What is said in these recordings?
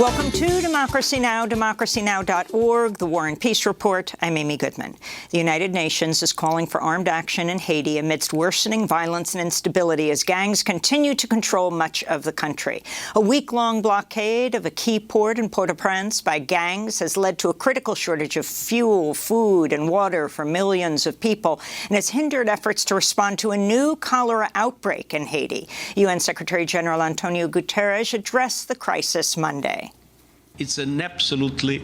Welcome to Democracy Now!, democracynow.org, the War and Peace Report. I'm Amy Goodman. The United Nations is calling for armed action in Haiti amidst worsening violence and instability as gangs continue to control much of the country. A week-long blockade of a key port in Port-au-Prince by gangs has led to a critical shortage of fuel, food, and water for millions of people, and has hindered efforts to respond to a new cholera outbreak in Haiti. UN Secretary General Antonio Guterres addressed the crisis Monday. It's an absolutely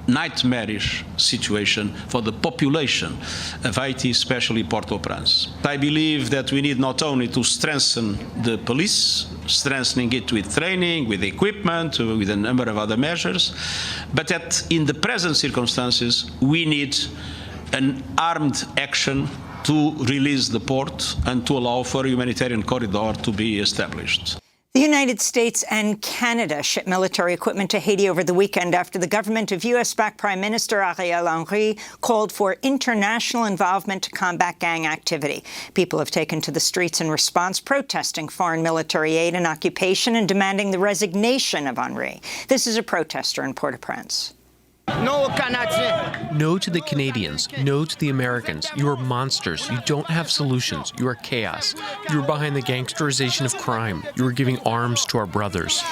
nightmarish situation for the population of Haiti, especially Port-au-Prince. I believe that we need not only to strengthen the police, strengthening it with training, with equipment, with a number of other measures, but that in the present circumstances, we need an armed action to release the port and to allow for a humanitarian corridor to be established. The United States and Canada shipped military equipment to Haiti over the weekend after the government of U.S.-backed Prime Minister Ariel Henry called for international involvement to combat gang activity. People have taken to the streets in response, protesting foreign military aid and occupation and demanding the resignation of Henry. This is a protester in Port-au-Prince. No Canadian. No to the Canadians. No to the Americans. You are monsters. You don't have solutions. You are chaos. You are behind the gangsterization of crime. You are giving arms to our brothers.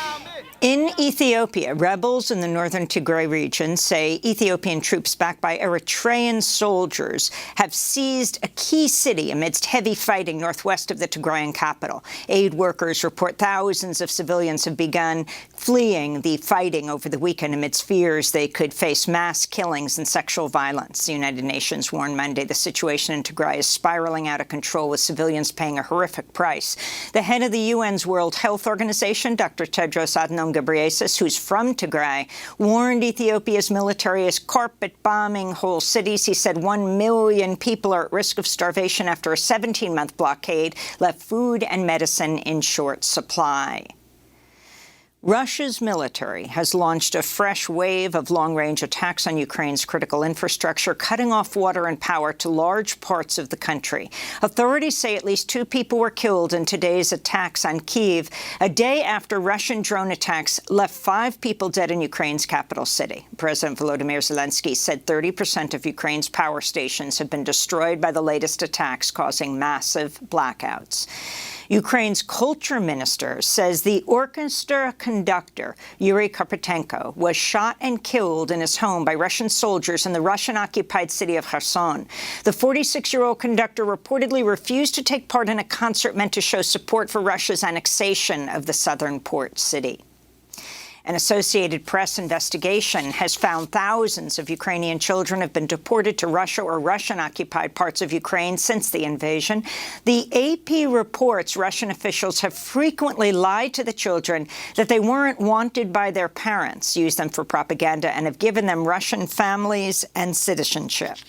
In Ethiopia, rebels in the northern Tigray region say Ethiopian troops backed by Eritrean soldiers have seized a key city amidst heavy fighting northwest of the Tigrayan capital. Aid workers report thousands of civilians have begun fleeing the fighting over the weekend amidst fears they could face mass killings and sexual violence. The United Nations warned Monday the situation in Tigray is spiraling out of control, with civilians paying a horrific price. The head of the UN's World Health Organization, Dr. Tedros Adhanom Ghebreyesus, who's from Tigray, warned Ethiopia's military is carpet bombing whole cities. He said 1 million people are at risk of starvation after a 17-month blockade left food and medicine in short supply. Russia's military has launched a fresh wave of long-range attacks on Ukraine's critical infrastructure, cutting off water and power to large parts of the country. Authorities say at least 2 people were killed in today's attacks on Kyiv, a day after Russian drone attacks left 5 people dead in Ukraine's capital city. President Volodymyr Zelensky said 30% of Ukraine's power stations have been destroyed by the latest attacks, causing massive blackouts. Ukraine's culture minister says the orchestra conductor, Yuri Karpenko, was shot and killed in his home by Russian soldiers in the Russian-occupied city of Kherson. The 46-year-old conductor reportedly refused to take part in a concert meant to show support for Russia's annexation of the southern port city. An Associated Press investigation has found thousands of Ukrainian children have been deported to Russia or Russian-occupied parts of Ukraine since the invasion. The AP reports Russian officials have frequently lied to the children that they weren't wanted by their parents, used them for propaganda, and have given them Russian families and citizenship.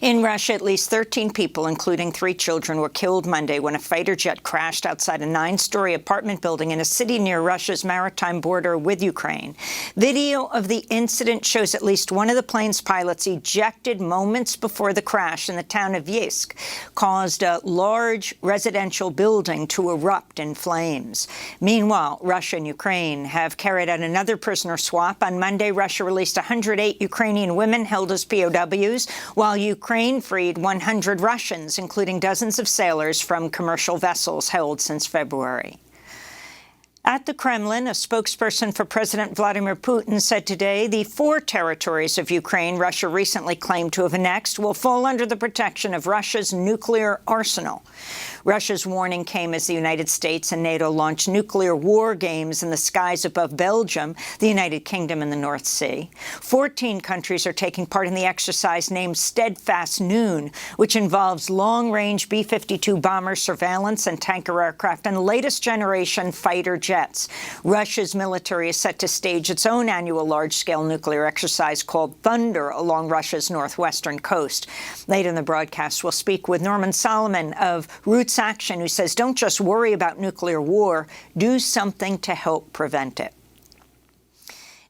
In Russia, at least 13 people, including 3 children, were killed Monday when a fighter jet crashed outside a 9-story apartment building in a city near Russia's maritime border with Ukraine. Video of the incident shows at least one of the plane's pilots ejected moments before the crash in the town of Yeysk, caused a large residential building to erupt in flames. Meanwhile, Russia and Ukraine have carried out another prisoner swap. On Monday, Russia released 108 Ukrainian women held as POWs, while Ukraine freed 100 Russians, including dozens of sailors from commercial vessels held since February. At the Kremlin, a spokesperson for President Vladimir Putin said today the 4 territories of Ukraine Russia recently claimed to have annexed will fall under the protection of Russia's nuclear arsenal. Russia's warning came as the United States and NATO launched nuclear war games in the skies above Belgium, the United Kingdom, and the North Sea. 14 countries are taking part in the exercise named Steadfast Noon, which involves long-range B-52 bomber surveillance and tanker aircraft and latest-generation fighter jets. Russia's military is set to stage its own annual large-scale nuclear exercise called Thunder along Russia's northwestern coast. Later in the broadcast, we'll speak with Norman Solomon of Roots Action, who says, don't just worry about nuclear war, do something to help prevent it.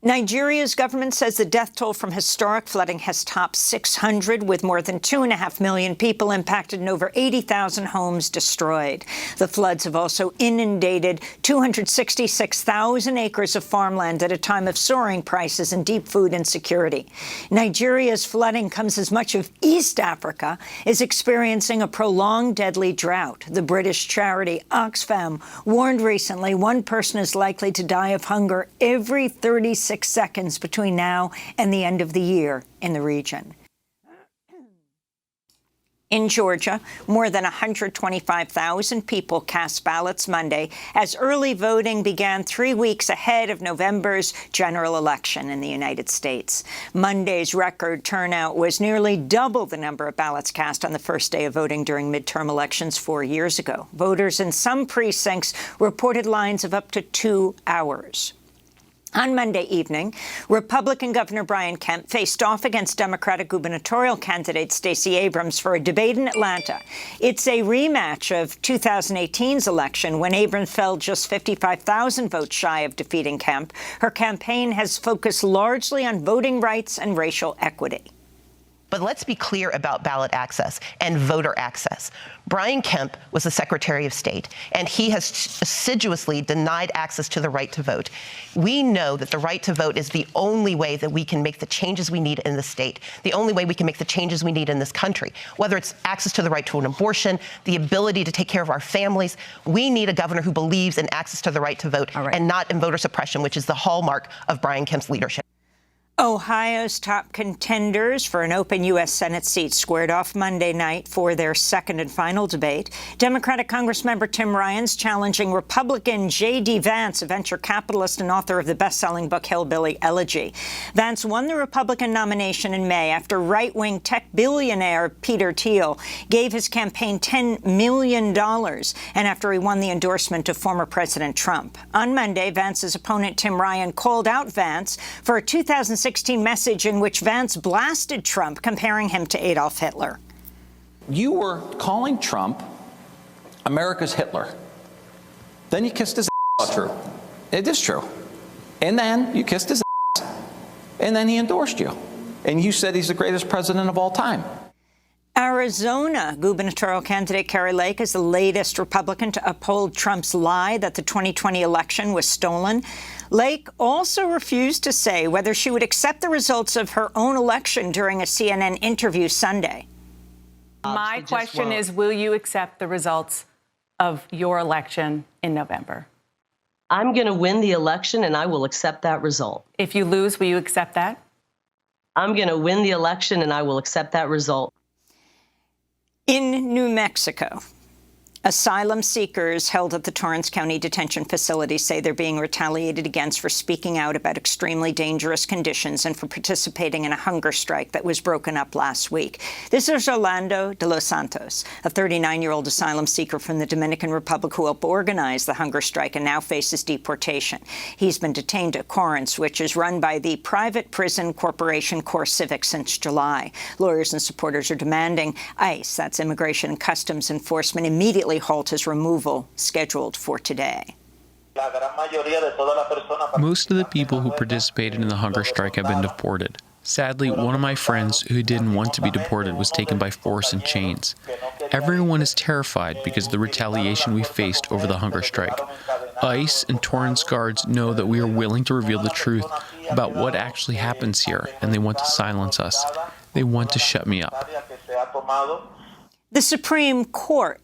Nigeria's government says the death toll from historic flooding has topped 600, with more than 2.5 million people impacted and over 80,000 homes destroyed. The floods have also inundated 266,000 acres of farmland at a time of soaring prices and deep food insecurity. Nigeria's flooding comes as much of East Africa is experiencing a prolonged deadly drought. The British charity Oxfam warned recently one person is likely to die of hunger every 36 seconds between now and the end of the year in the region. In Georgia, more than 125,000 people cast ballots Monday as early voting began 3 weeks ahead of November's general election in the United States. Monday's record turnout was nearly double the number of ballots cast on the first day of voting during midterm elections 4 years ago. Voters in some precincts reported lines of up to 2 hours. On Monday evening, Republican Governor Brian Kemp faced off against Democratic gubernatorial candidate Stacey Abrams for a debate in Atlanta. It's a rematch of 2018's election, when Abrams fell just 55,000 votes shy of defeating Kemp. Her campaign has focused largely on voting rights and racial equity. But let's be clear about ballot access and voter access. Brian Kemp was the Secretary of State, and he has assiduously denied access to the right to vote. We know that the right to vote is the only way that we can make the changes we need in the state, the only way we can make the changes we need in this country. Whether it's access to the right to an abortion, the ability to take care of our families, we need a governor who believes in access to the right to vote and not in voter suppression, which is the hallmark of Brian Kemp's leadership. Ohio's top contenders for an open U.S. Senate seat squared off Monday night for their second and final debate. Democratic Congressmember Tim Ryan's challenging Republican J.D. Vance, a venture capitalist and author of the best-selling book Hillbilly Elegy. Vance won the Republican nomination in May after right-wing tech billionaire Peter Thiel gave his campaign $10 million, and after he won the endorsement of former President Trump. On Monday, Vance's opponent Tim Ryan called out Vance for a 2016 message in which Vance blasted Trump, comparing him to Adolf Hitler. You were calling Trump America's Hitler. Then you kissed his ass. True. It is true. And then you kissed his ass. And then he endorsed you. And you said he's the greatest president of all time. Arizona gubernatorial candidate Kari Lake is the latest Republican to uphold Trump's lie that the 2020 election was stolen. Lake also refused to say whether she would accept the results of her own election during a CNN interview Sunday. My question is, will you accept the results of your election in November? I'm going to win the election, and I will accept that result. If you lose, will you accept that? I'm going to win the election, and I will accept that result. In New Mexico, asylum seekers held at the Torrance County detention facility say they're being retaliated against for speaking out about extremely dangerous conditions and for participating in a hunger strike that was broken up last week. This is Orlando de los Santos, a 39-year-old asylum seeker from the Dominican Republic who helped organize the hunger strike and now faces deportation. He's been detained at Torrance, which is run by the private prison corporation CoreCivic since July. Lawyers and supporters are demanding ICE, that's Immigration and Customs Enforcement, immediately halt his removal, scheduled for today. Most of the people who participated in the hunger strike have been deported. Sadly, one of my friends who didn't want to be deported was taken by force in chains. Everyone is terrified because of the retaliation we faced over the hunger strike. ICE and Torrance guards know that we are willing to reveal the truth about what actually happens here, and they want to silence us. They want to shut me up. The Supreme Court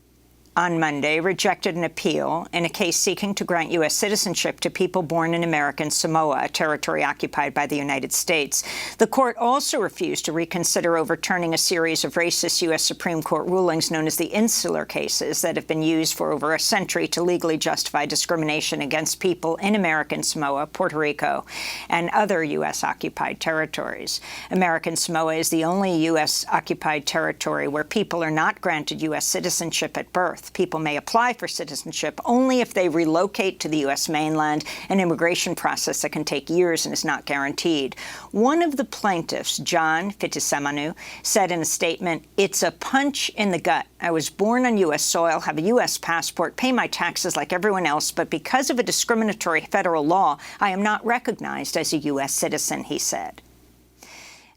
on Monday rejected an appeal in a case seeking to grant U.S. citizenship to people born in American Samoa, a territory occupied by the United States. The court also refused to reconsider overturning a series of racist U.S. Supreme Court rulings known as the insular cases that have been used for over a century to legally justify discrimination against people in American Samoa, Puerto Rico, and other U.S. occupied territories. American Samoa is the only U.S. occupied territory where people are not granted U.S. citizenship at birth. birth. People may apply for citizenship only if they relocate to the U.S. mainland, an immigration process that can take years and is not guaranteed. One of the plaintiffs, John Fitisemanu, said in a statement, "It's a punch in the gut. I was born on U.S. soil, have a U.S. passport, pay my taxes like everyone else, but because of a discriminatory federal law, I am not recognized as a U.S. citizen," he said.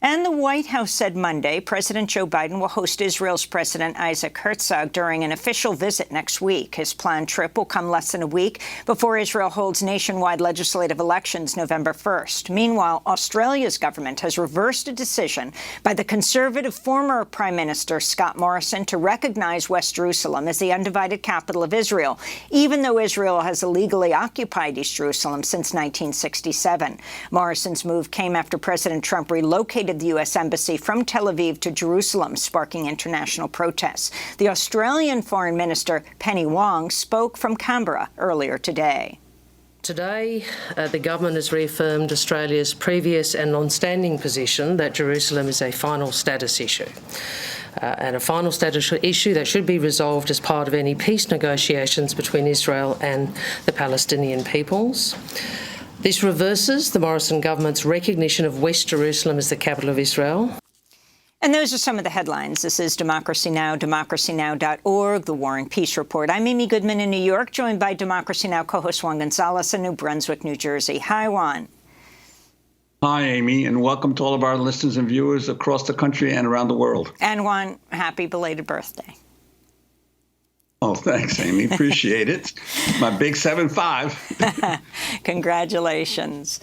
And the White House said Monday President Joe Biden will host Israel's President Isaac Herzog during an official visit next week. His planned trip will come less than a week before Israel holds nationwide legislative elections November 1st. Meanwhile, Australia's government has reversed a decision by the conservative former Prime Minister Scott Morrison to recognize West Jerusalem as the undivided capital of Israel, even though Israel has illegally occupied East Jerusalem since 1967. Morrison's move came after President Trump relocated the U.S. Embassy from Tel Aviv to Jerusalem, sparking international protests. The Australian Foreign Minister, Penny Wong, spoke from Canberra earlier today. Today, the government has reaffirmed Australia's previous and long-standing position that Jerusalem is a final status issue. And a final status issue that should be resolved as part of any peace negotiations between Israel and the Palestinian peoples. This reverses the Morrison government's recognition of West Jerusalem as the capital of Israel. And those are some of the headlines. This is Democracy Now!, democracynow.org, The War and Peace Report. I'm Amy Goodman in New York, joined by Democracy Now! Co-host Juan Gonzalez in New Brunswick, New Jersey. Hi, Juan. Hi, Amy, and welcome to all of our listeners and viewers across the country and around the world. And Juan, happy belated birthday. Oh, thanks, Amy. Appreciate it. My big 7'5". Congratulations.